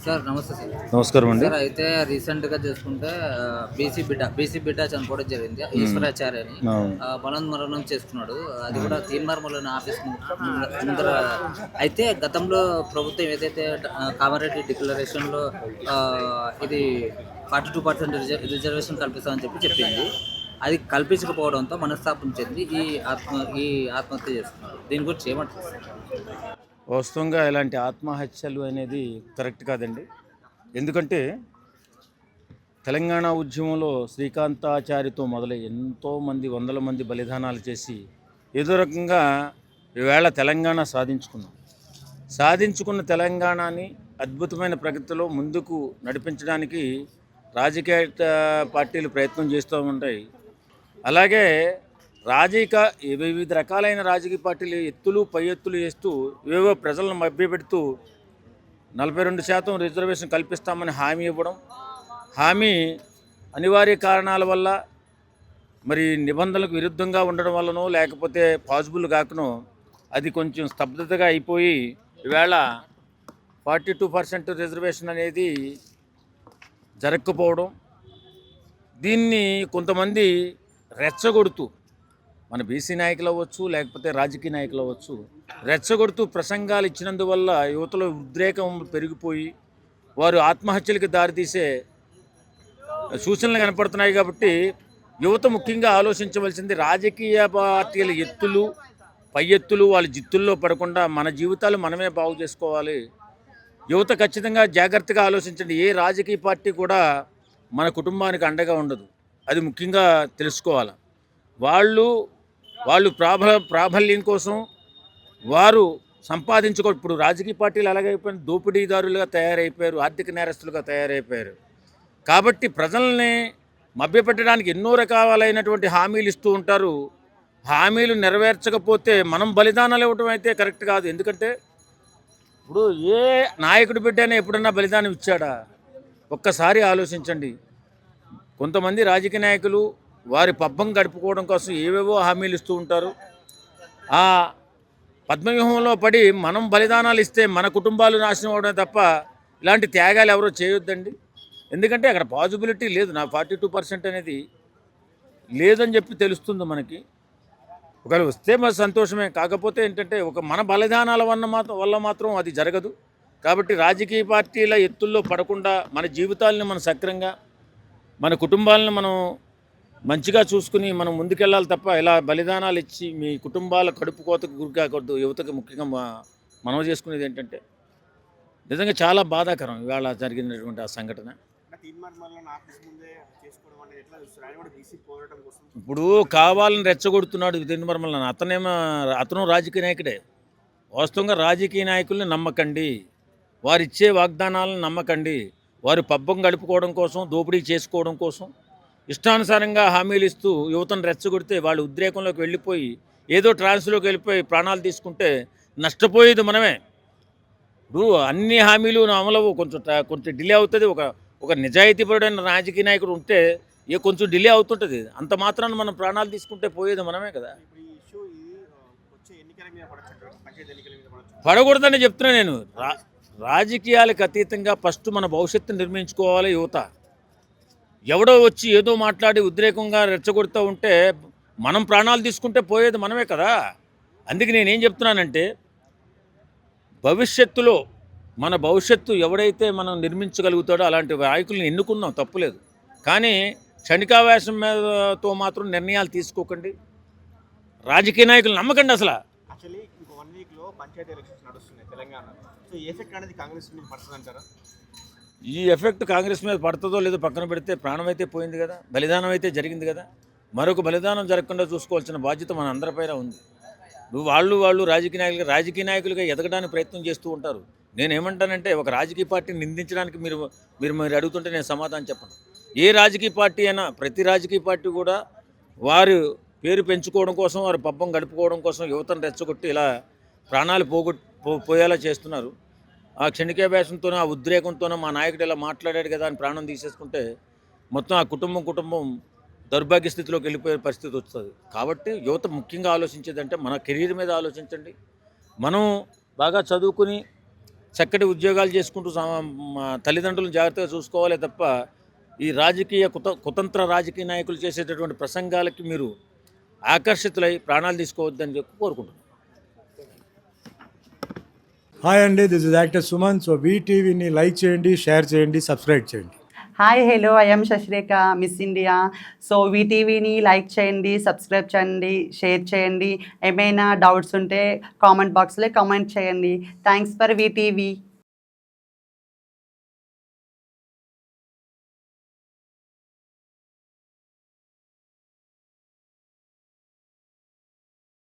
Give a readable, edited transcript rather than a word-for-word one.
Sir నమస్తే sir. నమస్కారం అండి. సార్ అయితే రీసెంట్‌గా చూసుకుంటే బీసీ బిడ్డ చనిపోవడం జరిగింది. ఈశ్వరాచార్య అని అవును. మరణం చేసుకున్నాడు. అది కూడా తీన్మార్మల్లోని ఆఫీస్ ముందర. అయితే గతంలో ప్రభుత్వం ఏదైతే కామారెడ్డి డిక్లరేషన్‌లో ఇది 42% రిజర్వేషన్ కల్పిస్తామని చెప్పింది. అది కల్పించకపోవడంతో మనస్తాపం చెంది ఈ ఆత్మహత్య చేసుకున్నాడు. దీని గురించి ఏమంటారు సార్? వాస్తవంగా ఇలాంటి ఆత్మహత్యలు అనేది కరెక్ట్ కాదండి. ఎందుకంటే తెలంగాణ ఉద్యమంలో శ్రీకాంతాచారితో మొదలై ఎంతోమంది వందల మంది బలిదానాలు చేసి ఏదో రకంగా ఈవేళ తెలంగాణ సాధించుకున్న తెలంగాణని అద్భుతమైన ప్రగతిలో ముందుకు నడిపించడానికి రాజకీయ పార్టీలు ప్రయత్నం చేస్తూ ఉంటాయి. అలాగే వివిధ రకాలైన రాజకీయ పార్టీలు ఎత్తులు పై ఎత్తులు వేస్తూ ఏవో ప్రజలను మభ్యపెడుతూ 42% రిజర్వేషన్ కల్పిస్తామని హామీ ఇవ్వడం, హామీ అనివార్య కారణాల వల్ల మరి నిబంధనలకు విరుద్ధంగా ఉండడం వల్లనో లేకపోతే పాసిబుల్ కాకనో అది కొంచెం స్తబ్దతగా అయిపోయి ఈవేళ 42% రిజర్వేషన్ అనేది జరగకపోవడం, దీన్ని కొంతమంది రెచ్చగొడుతూ మన బీసీ నాయకులు అవ్వచ్చు లేకపోతే రాజకీయ నాయకులు అవ్వచ్చు రెచ్చగొడుతూ ప్రసంగాలు ఇచ్చినందువల్ల యువతలో ఉద్రేకం పెరిగిపోయి వారు ఆత్మహత్యలకు దారితీసే సూచనలు కనపడుతున్నాయి. కాబట్టి యువత ముఖ్యంగా ఆలోచించవలసింది రాజకీయ పార్టీల ఎత్తులు పై ఎత్తులు వాళ్ళ జిత్తుల్లో పడకుండా మన జీవితాలు మనమే బాగు చేసుకోవాలి. యువత ఖచ్చితంగా జాగ్రత్తగా ఆలోచించండి. ఏ రాజకీయ పార్టీ కూడా మన కుటుంబానికి అండగా ఉండదు. అది ముఖ్యంగా తెలుసుకోవాలి. వాళ్ళు ప్రాబల్యం కోసం వారు ఇప్పుడు రాజకీయ పార్టీలు ఎలాగైపోయిన దోపిడీదారులుగా తయారైపోయారు, ఆర్థిక నేరస్తులుగా తయారైపోయారు. కాబట్టి ప్రజల్ని మభ్యపెట్టడానికి ఎన్నో రకాలైనటువంటి హామీలు ఇస్తూ ఉంటారు. హామీలు నెరవేర్చకపోతే మనం బలిదానాలు ఇవ్వడం అయితే కరెక్ట్ కాదు. ఎందుకంటే ఇప్పుడు ఏ నాయకుడి బిడ్డైనా ఎప్పుడన్నా బలిదానం ఇచ్చాడా? ఒక్కసారి ఆలోచించండి. కొంతమంది రాజకీయ నాయకులు వారి పబ్బం గడుపుకోవడం కోసం ఏవేవో హామీలు ఇస్తూ ఉంటారు. ఆ పద్మవ్యూహంలో పడి మనం బలిదానాలు ఇస్తే మన కుటుంబాలు నాశనం అవడమే తప్ప ఇలాంటి త్యాగాలు ఎవరో చేయొద్దండి. ఎందుకంటే అక్కడ పాజిబిలిటీ లేదు. నా 42% అనేది లేదని చెప్పి తెలుస్తుంది మనకి. ఒకవేళ వస్తే మరి సంతోషమే. కాకపోతే ఏంటంటే మన బలిదానాల వల్ల మాత్రం అది జరగదు. కాబట్టి రాజకీయ పార్టీల ఎత్తుల్లో పడకుండా మన జీవితాలను మనం సక్రంగా మన కుటుంబాలను మనం మంచిగా చూసుకుని మనం ముందుకెళ్ళాలి తప్ప ఇలా బలిదానాలు ఇచ్చి మీ కుటుంబాల కడుపు కోతకు గురి కాకూడదు. యువతకు ముఖ్యంగా మనవి చేసుకునేది ఏంటంటే నిజంగా చాలా బాధాకరం ఇవాళ జరిగినటువంటి ఆ సంఘటన. ఇప్పుడు కావాలని రెచ్చగొడుతున్నాడు తీన్మార్మల్. అతను రాజకీయ నాయకుడే. వాస్తవంగా రాజకీయ నాయకుల్ని నమ్మకండి, వారిచ్చే వాగ్దానాలను నమ్మకండి. వారు పబ్బం గడుపుకోవడం కోసం, దోపిడీ చేసుకోవడం కోసం ఇష్టానుసారంగా హామీలు ఇస్తూ యువతను రెచ్చగొడితే వాళ్ళు ఉద్రేకంలోకి వెళ్ళిపోయి ఏదో ట్రాన్స్లోకి వెళ్ళిపోయి ప్రాణాలు తీసుకుంటే నష్టపోయేది మనమే. ఇప్పుడు అన్ని హామీలు అమలవు, కొంచెం డిలే అవుతుంది. ఒక నిజాయితీపరుడైన రాజకీయ నాయకుడు ఉంటే కొంచెం డిలే అవుతుంటుంది. అంత మాత్రాన మనం ప్రాణాలు తీసుకుంటే పోయేది మనమే కదా. పడకూడదని చెప్తున్నా నేను. రాజకీయాలకు అతీతంగా ఫస్ట్ మన భవిష్యత్తును నిర్మించుకోవాలి యువత. ఎవడో వచ్చి ఏదో మాట్లాడి ఉద్రేకంగా రెచ్చగొడుతూ ఉంటే మనం ప్రాణాలు తీసుకుంటే పోయేది మనమే కదా. అందుకే నేనేం చెప్తున్నానంటే మన భవిష్యత్తు ఎవడైతే మనం నిర్మించగలుగుతాడో అలాంటి నాయకులను ఎన్నుకున్నాం, తప్పులేదు. కానీ క్షణికావేశం మీదతో మాత్రం నిర్ణయాలు తీసుకోకండి. రాజకీయ నాయకులు నమ్మకండి. అసలు ఇంకో 1 వీక్లో పంచాయతీ ఎలక్షన్స్ నడుస్తున్నాయి తెలంగాణలో. సో ఈ ఎఫెక్ట్ అనేది కాంగ్రెస్ మీద పడుతుందంటారా? ఈ ఎఫెక్ట్ కాంగ్రెస్ మీద పడుతుందో లేదో పక్కన పెడితే ప్రాణం అయితే పోయింది కదా, బలిదానం అయితే జరిగింది కదా. మరొక బలిదానం జరగకుండా చూసుకోవాల్సిన బాధ్యత మన అందరిపైన ఉంది. వాళ్ళు రాజకీయ నాయకులుగా ఎదగడానికి ప్రయత్నం చేస్తూ ఉంటారు. నేనేమంటానంటే ఒక రాజకీయ పార్టీని నిందించడానికి మీరు అడుగుతుంటే నేను సమాధానం చెప్పను. ఏ రాజకీయ పార్టీ అయినా, ప్రతి రాజకీయ పార్టీ కూడా వారు పేరు పెంచుకోవడం కోసం, వారు పబ్బం గడుపుకోవడం కోసం యువతను రెచ్చగొట్టి ఇలా ప్రాణాలు పోయేలా చేస్తున్నారు. ఆ క్షణికావేశంతోనో, ఆ ఉద్రేకంతోనో మా నాయకుడు ఇలా మాట్లాడాడు కదా అని ప్రాణం తీసేసుకుంటే మొత్తం ఆ కుటుంబం దౌర్భాగ్య స్థితిలోకి వెళ్ళిపోయే పరిస్థితి వస్తుంది. కాబట్టి యువత ముఖ్యంగా ఆలోచించేదంటే మన కెరీర్ మీద ఆలోచించండి. మనం బాగా చదువుకుని చక్కటి ఉద్యోగాలు చేసుకుంటూ తల్లిదండ్రులను జాగ్రత్తగా చూసుకోవాలి తప్ప ఈ రాజకీయ కుతంత్ర రాజకీయ నాయకులు చేసేటటువంటి ప్రసంగాలకి మీరు ఆకర్షితులై ప్రాణాలు తీసుకోవద్దని చెప్పి కోరుకుంటున్నాను. హాయ్ అండి, this is actor Suman. So వీటీవీని లైక్ చేయండి, షేర్ చేయండి, సబ్స్క్రైబ్ చేయండి. Hi hello, I'm Shashirekha, miss India. So వీటీవీని లైక్ చేయండి, సబ్స్క్రైబ్ చేయండి, షేర్ చేయండి. ఏమైనా డౌట్స్ ఉంటే కామెంట్ బాక్స్లో కామెంట్ చేయండి. Thanks for VTV.